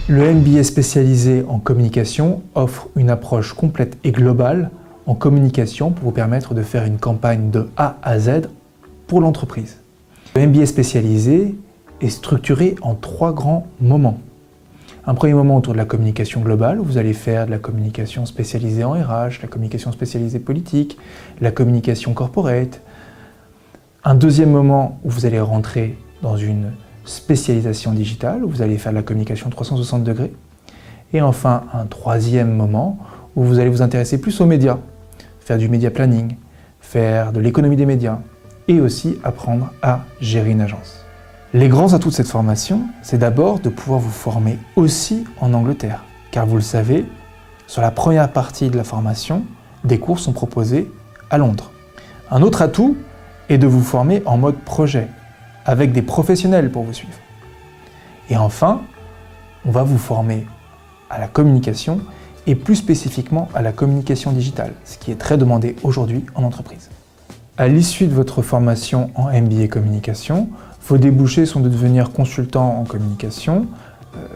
Le MBA spécialisé en communication offre une approche complète et globale en communication pour vous permettre de faire une campagne de A à Z pour l'entreprise. Le MBA spécialisé est structuré en 3 grands moments. Un premier moment autour de la communication globale, où vous allez faire de la communication spécialisée en RH, la communication spécialisée politique, la communication corporate. Un deuxième moment où vous allez rentrer dans une spécialisation digitale, où vous allez faire de la communication 360 degrés. Et enfin, un troisième moment où vous allez vous intéresser plus aux médias, faire du media planning, faire de l'économie des médias et aussi apprendre à gérer une agence. Les grands atouts de cette formation, c'est d'abord de pouvoir vous former aussi en Angleterre. Car vous le savez, sur la première partie de la formation, des cours sont proposés à Londres. Un autre atout est de vous former en mode projet, avec des professionnels pour vous suivre. Et enfin, on va vous former à la communication et plus spécifiquement à la communication digitale, ce qui est très demandé aujourd'hui en entreprise. À l'issue de votre formation en MBA communication, vos débouchés sont de devenir consultant en communication,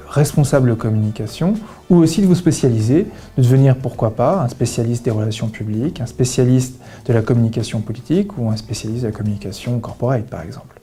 responsable de communication, ou aussi de vous spécialiser, de devenir pourquoi pas un spécialiste des relations publiques, un spécialiste de la communication politique ou un spécialiste de la communication corporate par exemple.